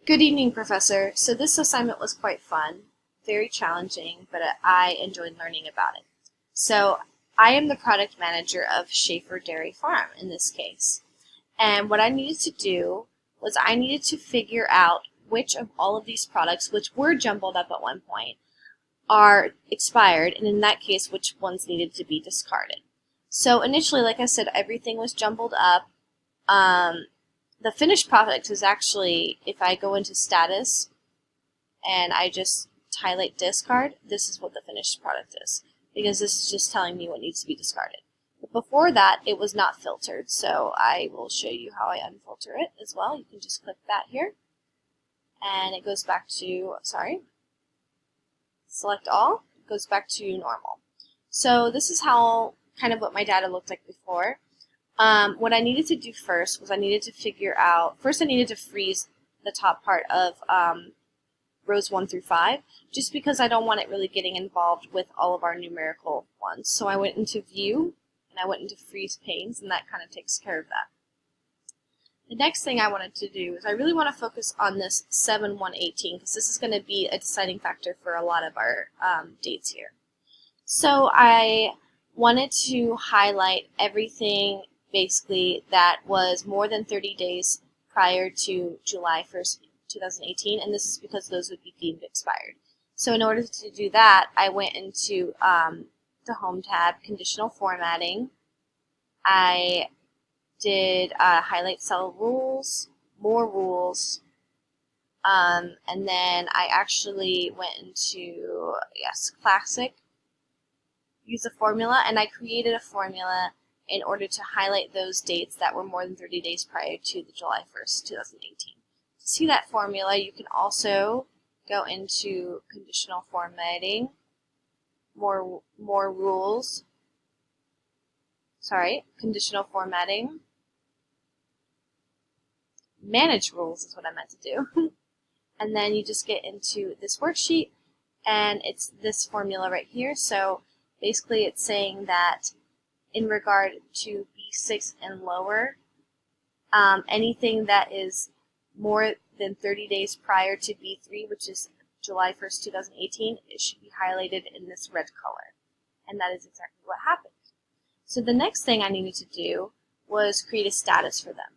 Good evening, Professor. So this assignment was quite fun, very challenging, but I enjoyed learning about it. So I am the product manager of Schaefer Dairy Farm in this case. And what I needed to do was I needed to figure out which of all of these products, which were jumbled up at one point, are expired, and in that case, which ones needed to be discarded. So initially, like I said, everything was jumbled up. Um, the finished product is actually, if I go into status and I just highlight discard, this is what the finished product is, because this is just telling me what needs to be discarded. But before that, it was not filtered, so I will show you how I unfilter it as well. You can just click that here, and it goes back to, select all, it goes back to normal. So this is how kind of what my data looked like before. What I needed to do first was I needed to figure out, first I needed to freeze the top part of rows 1 through 5, just because I don't want it really getting involved with all of our numerical ones. So I went into View, and I went into Freeze Panes, and that kind of takes care of that. The next thing I wanted to do is I really want to focus on this 7-1-18, because this is going to be a deciding factor for a lot of our dates here. So I wanted to highlight everything basically that was more than 30 days prior to July 1st, 2018, and this is because those would be deemed expired. So in order to do that, I went into the Home tab, Conditional Formatting. I did highlight cell rules, more rules, and then I actually went into, Classic, use a formula, and I created a formula in order to highlight those dates that were more than 30 days prior to the July 1st, 2018. To see that formula, you can also go into Conditional Formatting, more rules, Conditional Formatting, Manage Rules is what I meant to do. And then you just get into this worksheet, and it's this formula right here. So basically it's saying that in regard to B6 and lower, anything that is more than 30 days prior to B3, which is July 1st, 2018, it should be highlighted in this red color. And that is exactly what happened. So the next thing I needed to do was create a status for them.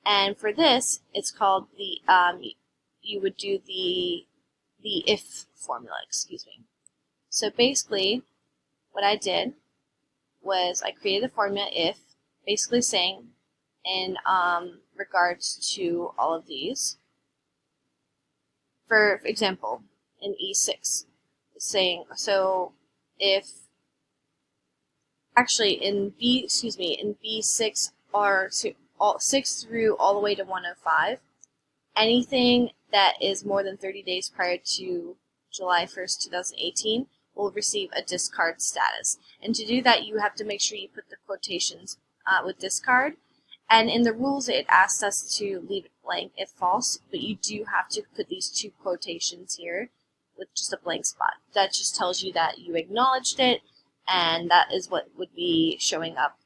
And for this, it's called the, you would do the if formula, So basically, what I did was I created a formula if, basically saying in regards to all of these. For example, in E6, saying, so if, actually in B6 are 6 through all the way to 105, anything that is more than 30 days prior to July 1st, 2018 will receive a discard status. And to do that, you have to make sure you put the quotations with discard. And in the rules, it asks us to leave it blank if false, but you do have to put these two quotations here with just a blank spot. That just tells you that you acknowledged it, and that is what would be showing up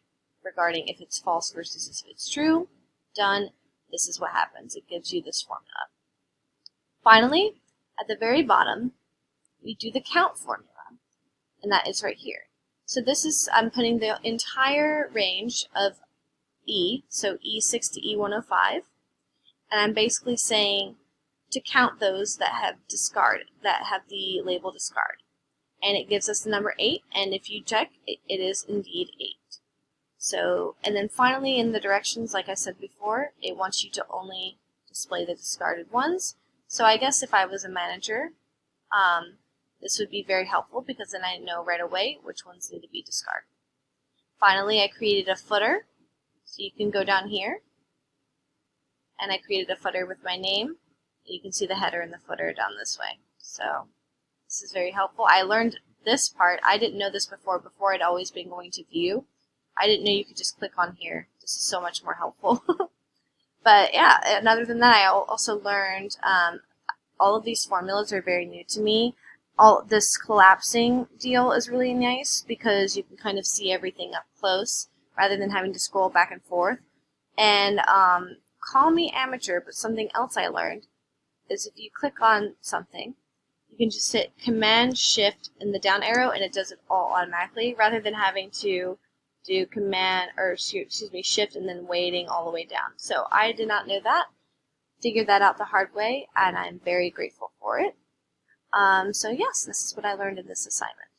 regarding if it's false versus if it's true. Done. This is what happens. It gives you this formula. Finally, at the very bottom, we do the count formula, and that is right here. So this is, I'm putting the entire range of E, so E6 to E105, and I'm basically saying to count those that have discard, that have the label discard. And it gives us the number 8, and if you check, it is indeed 8. So, and then finally in the directions, like I said before, it wants you to only display the discarded ones. So I guess if I was a manager, this would be very helpful, because then I know right away which ones need to be discarded. Finally, I created a footer. So you can go down here, and I created a footer with my name. You can see the header and the footer down this way. So this is very helpful. I learned this part. I didn't know this before. Before, I'd always been going to View. I didn't know you could just click on here. This is so much more helpful. But yeah, and other than that, I also learned all of these formulas are very new to me. All this collapsing deal is really nice, because you can kind of see everything up close rather than having to scroll back and forth. And call me amateur, but something else I learned is if you click on something, you can just hit Command Shift and the down arrow, and it does it all automatically, rather than having to do Shift and then waiting all the way down. So I did not know that. Figured that out the hard way, and I'm very grateful for it. So yes, this is what I learned in this assignment.